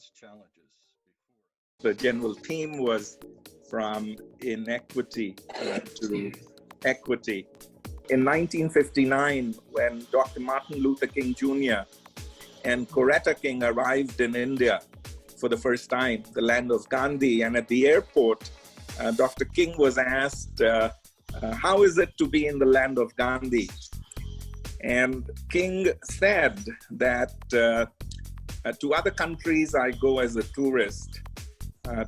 immense challenges before. The general theme was from inequity to equity. In 1959, when Dr. Martin Luther King Jr. and Coretta King arrived in India for the first time, the land of Gandhi, and at the airport, Dr. King was asked, how is it to be in the land of Gandhi? And King said that to other countries, I go as a tourist.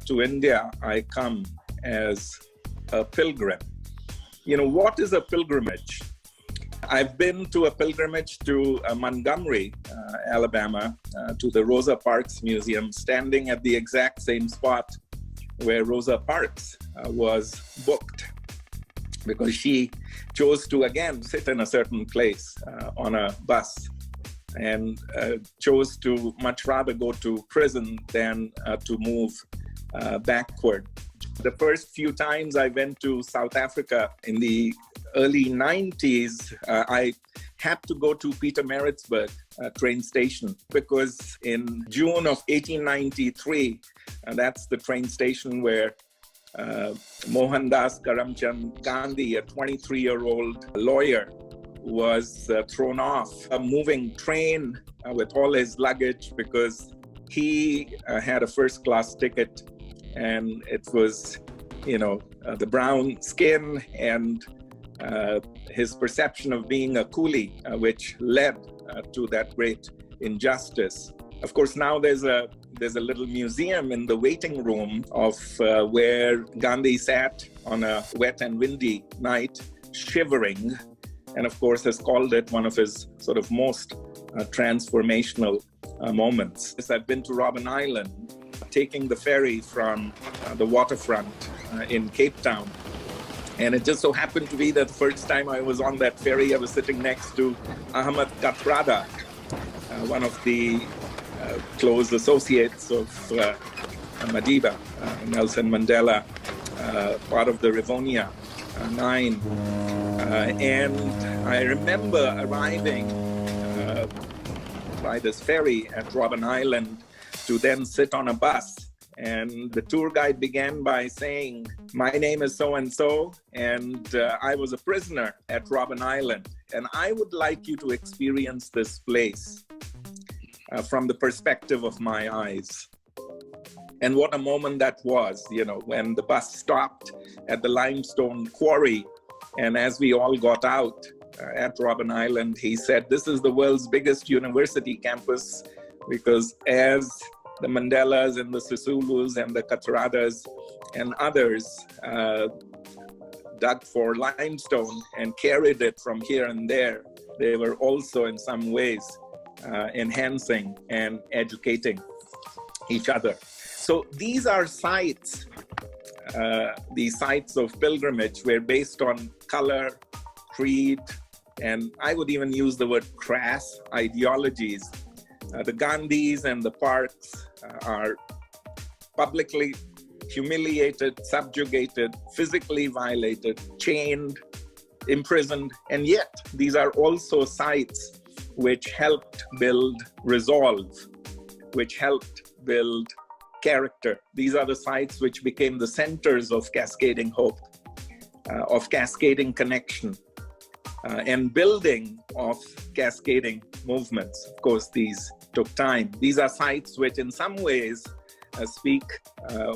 To India, I come as a pilgrim. You know, what is a pilgrimage? I've been to a pilgrimage to Montgomery, Alabama, to the Rosa Parks Museum, standing at the exact same spot where Rosa Parks was booked, because she chose to, again, sit in a certain place on a bus, and chose to much rather go to prison than to move backward. The first few times I went to South Africa in the early 90s, I had to go to Pietermaritzburg train station, because in June of 1893, that's the train station where Mohandas Karamchand Gandhi, a 23-year-old lawyer, was thrown off a moving train with all his luggage, because he had a first-class ticket, and it was, the brown skin and his perception of being a coolie, which led to that great injustice. Of course, now there's a little museum in the waiting room of where Gandhi sat on a wet and windy night, shivering, and of course has called it one of his sort of most transformational moments. I've been to Robben Island, taking the ferry from the waterfront in Cape Town. And it just so happened to be that the first time I was on that ferry, I was sitting next to Ahmed Kathrada, one of the close associates of Madiba, Nelson Mandela, part of the Rivonia Nine. And I remember arriving by this ferry at Robben Island to then sit on a bus. And the tour guide began by saying, my name is so-and-so, and I was a prisoner at Robben Island. And I would like you to experience this place from the perspective of my eyes. And what a moment that was, when the bus stopped at the limestone quarry. And as we all got out at Robben Island, he said, this is the world's biggest university campus, because as the Mandelas and the Sisulus and the Kathradas and others dug for limestone and carried it from here and there, they were also in some ways enhancing and educating each other. So these are sites, these sites of pilgrimage were based on color, creed, and I would even use the word crass ideologies. The Gandhis and the Parks are publicly humiliated, subjugated, physically violated, chained, imprisoned, and yet these are also sites which helped build resolve, which helped build character. These are the sites which became the centers of cascading hope, of cascading connection, and building of cascading movements. Of course, these took time. These are sites which in some ways speak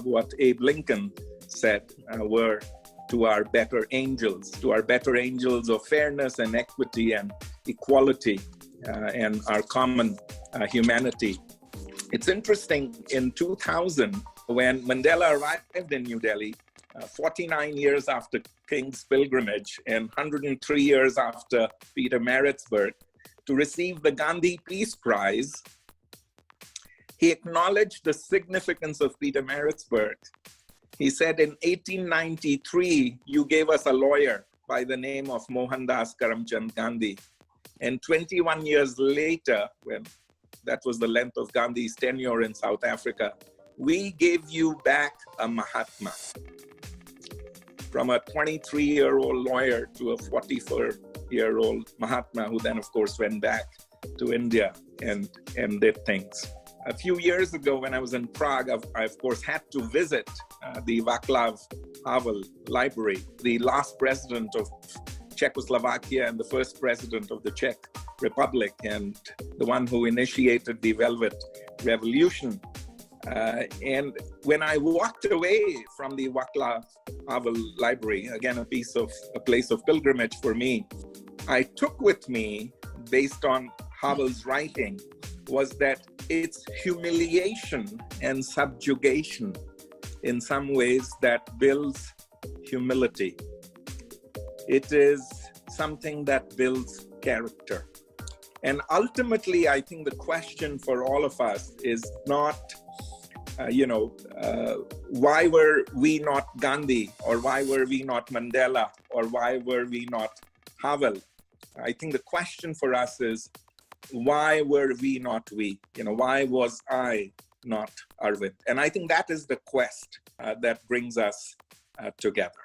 what Abe Lincoln said were to our better angels of fairness and equity and equality and our common humanity. It's interesting, in 2000, when Mandela arrived in New Delhi, 49 years after King's pilgrimage and 103 years after Pietermaritzburg, to receive the Gandhi Peace Prize, he acknowledged the significance of Pietermaritzburg. He said, in 1893, you gave us a lawyer by the name of Mohandas Karamchand Gandhi. And 21 years later, when that was the length of Gandhi's tenure in South Africa, we gave you back a Mahatma. From a 23-year-old lawyer to a 44-year-old Mahatma, who then, of course, went back to India and did things A few years ago, when I was in Prague, I of course had to visit the Václav Havel Library, the last president of Czechoslovakia and the first president of the Czech Republic, and the one who initiated the Velvet Revolution. And when I walked away from the Václav Havel Library, again, a place of pilgrimage for me, I took with me, based on Havel's writing, was that it's humiliation and subjugation in some ways that builds humility. It is something that builds character. And ultimately, I think the question for all of us is not, why were we not Gandhi, or why were we not Mandela, or why were we not Havel? I think the question for us is, why were we not we? Why was I not Arvind? And I think that is the quest that brings us together.